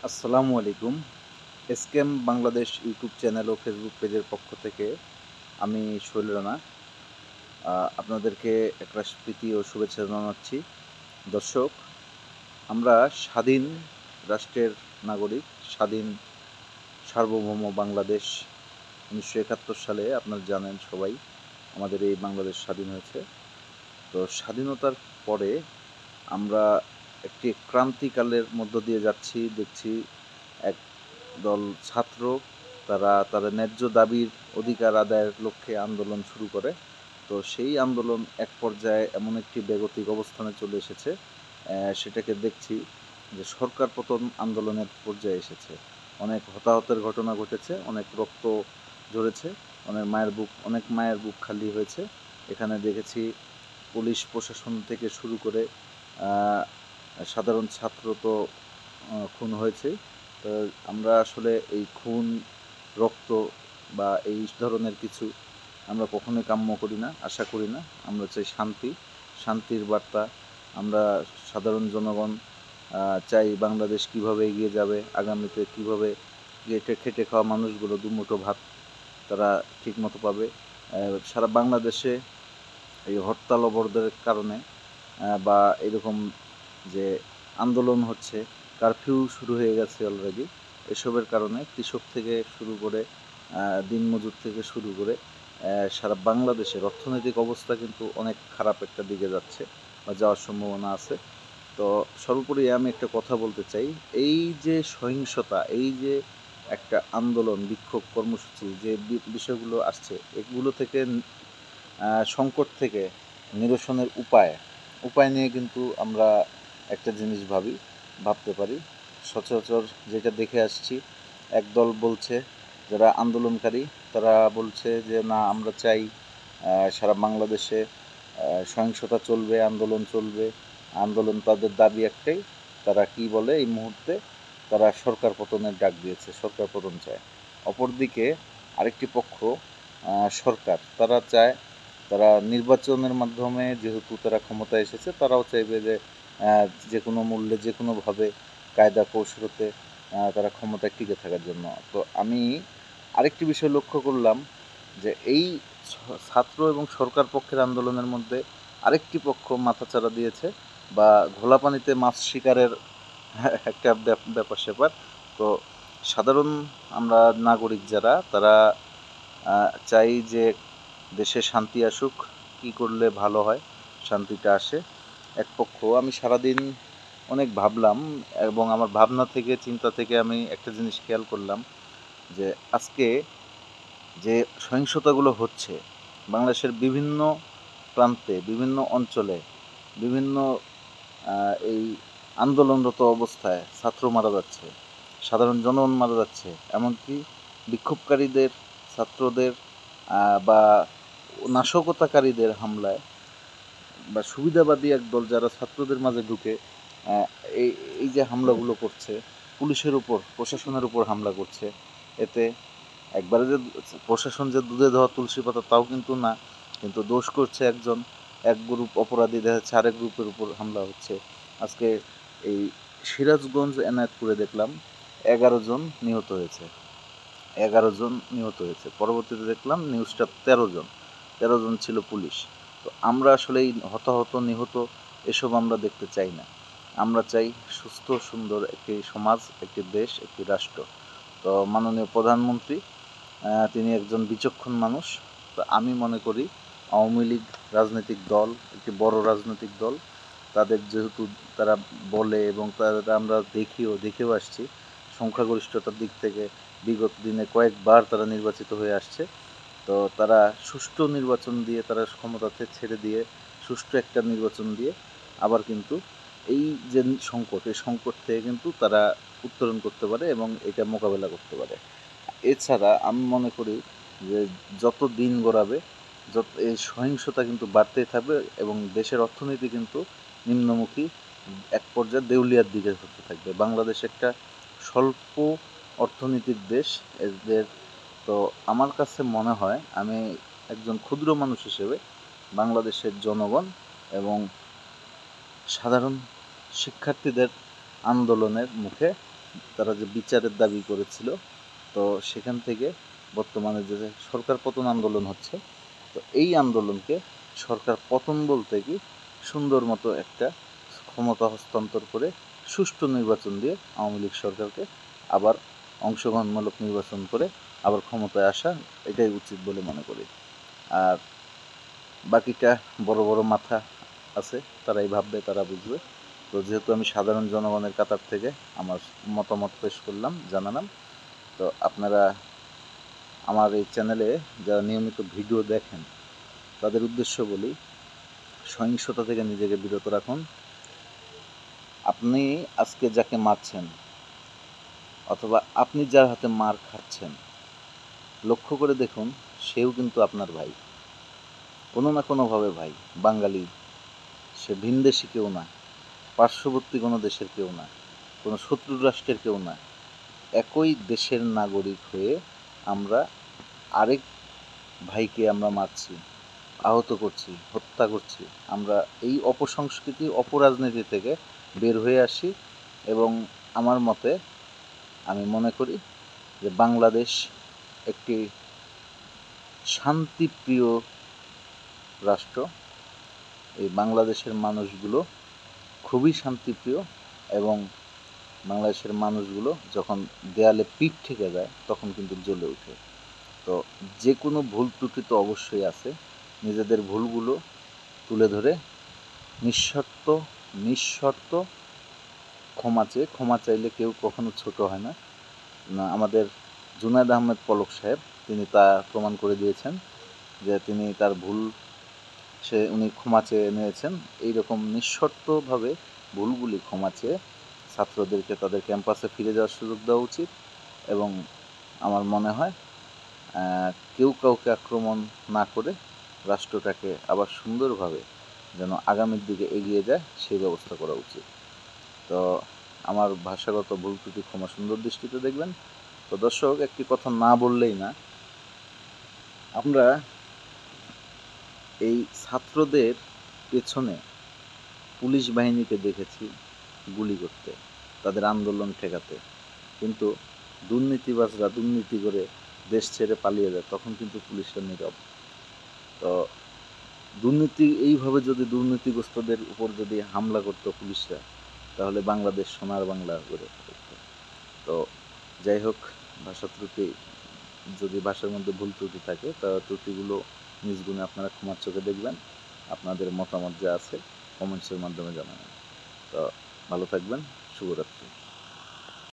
আসসালামু আলাইকুম। SKM Bangladesh YouTube channel ও Facebook পেজের পক্ষ থেকে আমি শৈল রানা আপনাদেরকে একটা প্রীতি ও শুভেচ্ছা জানাচ্ছি। দর্শক, আমরা স্বাধীন রাষ্ট্রের নাগরিক, স্বাধীন সার্বভৌম বাংলাদেশ। 1971 সালে আপনারা জানেন সবাই আমাদের এই বাংলাদেশ স্বাধীন হয়েছে। তো স্বাধীনতার পরে আমরা একটি ক্রান্তিকালের মধ্য দিয়ে যাচ্ছি। দেখছি একদল ছাত্র তারা তাদের ন্যায্য দাবির অধিকার আদায়ের লক্ষ্যে আন্দোলন শুরু করে। তো সেই আন্দোলন এক পর্যায়ে এমন একটি বেগতিক অবস্থানে চলে এসেছে, সেটাকে দেখছি যে সরকার পতন আন্দোলনের পর্যায়ে এসেছে। অনেক হতাহতের ঘটনা ঘটেছে, অনেক রক্ত ঝরেছে, অনেক মায়ের বুক খালি হয়েছে। এখানে দেখেছি পুলিশ প্রশাসন থেকে শুরু করে সাধারণ ছাত্র তো খুন হয়েছে। তো আমরা আসলে এই খুন, রক্ত বা এই ধরনের কিছু আমরা কখনোই কাম্য করি না, আশা করি না। আমরা চাই শান্তি, শান্তির বার্তা। আমরা সাধারণ জনগণ চাই বাংলাদেশ কিভাবে এগিয়ে যাবে, আগামীতে কিভাবে খেটে খাওয়া মানুষগুলো দুমুঠো ভাত তারা ঠিকমতো পাবে। সারা বাংলাদেশে এই হরতাল অবরোধের কারণে বা এরকম যে আন্দোলন হচ্ছে, কারফিউ শুরু হয়ে গেছে অলরেডি, এসবের কারণে কৃষক থেকে শুরু করে দিনমজুর থেকে শুরু করে সারা বাংলাদেশের অর্থনৈতিক অবস্থা কিন্তু অনেক খারাপ একটা দিকে যাচ্ছে বা যাওয়ার সম্ভাবনা আছে। তো সর্বোপরি আমি একটা কথা বলতে চাই, এই যে সহিংসতা, এই যে একটা আন্দোলন, বিক্ষোভ কর্মসূচি যে বিষয়গুলো আসছে, এগুলো থেকে সংকট থেকে নিরসনের উপায় নিয়ে কিন্তু আমরা একটা জিনিস ভাবতে পারি। সচরাচর যেটা দেখে আসছি, একদল বলছে, যারা আন্দোলনকারী তারা বলছে যে না, আমরা চাই সারা বাংলাদেশে সহিংসতা চলবে, আন্দোলন চলবে। আন্দোলন তাদের দাবি একটাই, তারা কি বলে এই মুহূর্তে, তারা সরকার পতনের ডাক দিয়েছে, সরকার পতন চায়। অপরদিকে আরেকটি পক্ষ সরকার, তারা চায়, তারা নির্বাচনের মাধ্যমে যেহেতু তারা ক্ষমতায় এসেছে, তারাও চাইবে যে যে কোনো মূল্যে, যে কোনোভাবে, কায়দা কৌশলতে তারা ক্ষমতায় টিকে থাকার জন্য। তো আমি আরেকটি বিষয় লক্ষ্য করলাম যে এই ছাত্র এবং সরকার পক্ষের আন্দোলনের মধ্যে আরেকটি পক্ষ মাথাচাড়া দিয়েছে, বা ঘোলা পানিতে মাছ শিকারের একটা ব্যাপার স্যাপার। তো সাধারণ আমরা নাগরিক যারা, তারা চাই যে দেশে শান্তি আসুক, কী করলে ভালো হয় শান্তিটা আসে। এক পক্ষ, আমি সারাদিন অনেক ভাবলাম এবং আমার ভাবনা থেকে, চিন্তা থেকে আমি একটা জিনিস খেয়াল করলাম যে আজকে যে সহিংসতাগুলো হচ্ছে বাংলাদেশের বিভিন্ন প্রান্তে, বিভিন্ন অঞ্চলে, বিভিন্ন এই আন্দোলনরত অবস্থায় ছাত্র মারা যাচ্ছে, সাধারণ জনগণ মারা যাচ্ছে, এমনকি বিক্ষোভকারীদের, ছাত্রদের বা নাশকতাকারীদের হামলায়, বা সুবিধাবাদী একদল যারা ছাত্রদের মাঝে ঢুকে এই এই যে হামলাগুলো করছে, পুলিশের উপর, প্রশাসনের উপর হামলা করছে, এতে একবারে যে প্রশাসন যে দুধে দেওয়া তুলসী পাতা তাও কিন্তু না, কিন্তু দোষ করছে একজন, এক গ্রুপ অপরাধী দেখা যাচ্ছে আরেক গ্রুপের উপর হামলা হচ্ছে। আজকে এই সিরাজগঞ্জ এনায়েতপুরে দেখলাম 11 জন নিহত হয়েছে, 11 জন নিহত হয়েছে। পরবর্তীতে দেখলাম নিউজটা 13 জন, 13 জন ছিল পুলিশ। তো আমরা আসলে এই হতাহত, নিহত এসব আমরা দেখতে চাই না। আমরা চাই সুস্থ সুন্দর একটি সমাজ, একটি দেশ, একটি রাষ্ট্র। তো মাননীয় প্রধানমন্ত্রী, তিনি একজন বিচক্ষণ মানুষ। তো আমি মনে করি আওয়ামী লীগ রাজনৈতিক দল একটি বড় রাজনৈতিক দল, তাদের যেহেতু তারা বলে এবং তারা আমরা দেখেও আসছি, সংখ্যাগরিষ্ঠতার দিক থেকে বিগত দিনে কয়েকবার তারা নির্বাচিত হয়ে আসছে। তো তারা সুষ্ঠু নির্বাচন দিয়ে, তারা ক্ষমতাতে ছেড়ে দিয়ে, সুষ্ঠু একটা নির্বাচন দিয়ে আবার কিন্তু এই যে সংকট, এই সংকট থেকে কিন্তু তারা উত্তরণ করতে পারে এবং এটা মোকাবেলা করতে পারে। এছাড়া আমি মনে করি যে যত দিন গড়াবে, যত এই সহিংসতা কিন্তু বাড়তেই থাকবে এবং দেশের অর্থনীতি কিন্তু নিম্নমুখী, এক পর্যায়ে দেউলিয়ার দিকে হতে থাকবে। বাংলাদেশ একটা স্বল্প অর্থনীতির দেশ। এদের, তো আমার কাছে মনে হয়, আমি একজন ক্ষুদ্র মানুষ হিসেবে বাংলাদেশের জনগণ এবং সাধারণ শিক্ষার্থীদের আন্দোলনের মুখে তারা যে বিচারের দাবি করেছিল, তো সেখান থেকে বর্তমানে যে সরকার পতন আন্দোলন হচ্ছে, তো এই আন্দোলনকে সরকার পতন বলতে কি সুন্দর মতো একটা ক্ষমতা হস্তান্তর করে সুষ্ঠু নির্বাচন দিয়ে আওয়ামী লীগ সরকারকে আবার অংশগ্রহণমূলক নির্বাচন করে আবার ক্ষমতায় আসা, এটাই উচিত বলে মনে করি। আর বাকিটা বড় বড় মাথা আছে, তারাই ভাববে, তারা বুঝবে। তো যেহেতু আমি সাধারণ জনগণের কাতার থেকে আমার মতামত পেশ করলাম, জানালাম, তো আপনারা আমার এই চ্যানেলে যারা নিয়মিত ভিডিও দেখেন তাদের উদ্দেশ্য বলি, সহিংসতা থেকে নিজেকে বিরত রাখুন। আপনি আজকে যাকে মারছেন অথবা আপনি যার হাতে মার খাচ্ছেন, লক্ষ্য করে দেখুন সেও কিন্তু আপনার ভাই, কোনো না কোনোভাবে ভাই। বাঙালি, সে ভিনদেশি কেউ না, পার্শ্ববর্তী কোনো দেশের কেউ না, কোনো শত্রু রাষ্ট্রের কেউ না। একই দেশের নাগরিক হয়ে আমরা আরেক ভাইকে আমরা মারছি, আহত করছি, হত্যা করছি। আমরা এই অপসংস্কৃতি, অপরাজনীতি থেকে বের হয়ে আসি এবং আমার মতে আমি মনে করি যে বাংলাদেশ একটি শান্তিপ্রিয় রাষ্ট্র। এই বাংলাদেশের মানুষগুলো খুবই শান্তিপ্রিয় এবং বাংলাদেশের মানুষগুলো যখন দেয়ালে পিঠ থেকে যায় তখন কিন্তু জ্বলে ওঠে। তো যে কোনো ভুল ত্রুটি তো অবশ্যই আছে, নিজেদের ভুলগুলো তুলে ধরে নিঃশর্ত ক্ষমা চাইলে কেউ কখনো ছোট হয় না। আমাদের জুনায়েদ আহমেদ পলক সাহেব, তিনি তা প্রমাণ করে দিয়েছেন যে তিনি তার ভুল উনি ক্ষমা চেয়ে নিয়েছেন। এইরকম নিঃশর্তভাবে ভুলগুলি ক্ষমা চেয়ে ছাত্রদেরকে তাদের ক্যাম্পাসে ফিরে যাওয়ার সুযোগ দেওয়া উচিত। এবং আমার মনে হয় কেউ কাউকে আক্রমণ না করে রাষ্ট্রটাকে আবার সুন্দরভাবে যেন আগামীর দিকে এগিয়ে যায় সেই ব্যবস্থা করা উচিত। তো আমার ভাষাগত ভুল ত্রুটি ক্ষমা সুন্দর দৃষ্টিতে দেখবেন। তো দর্শক, একটি কথা না বললেই না, আমরা এই ছাত্রদের পেছনে পুলিশ বাহিনীকে দেখেছি গুলি করতে, তাদের আন্দোলন ঠেকাতে, কিন্তু দুর্নীতিবাজরা দুর্নীতি করে দেশ ছেড়ে পালিয়ে যায়, তখন কিন্তু পুলিশরা নীরব। তো এইভাবে যদি দুর্নীতিগ্রস্তদের উপর যদি হামলা করতো পুলিশরা, তাহলে বাংলাদেশ সোনার বাংলা গড়ে উঠত। তো যাই হোক, ভাষা ত্রুটি, যদি ভাষার মধ্যে ভুল ত্রুটি থাকে তা ত্রুটিগুলো নিজ গুণে আপনারা ক্ষমার চোখে দেখবেন। আপনাদের মতামত যা আছে কমেন্টসের মাধ্যমে জানাবেন। তো ভালো থাকবেন, শুভরাত্রি।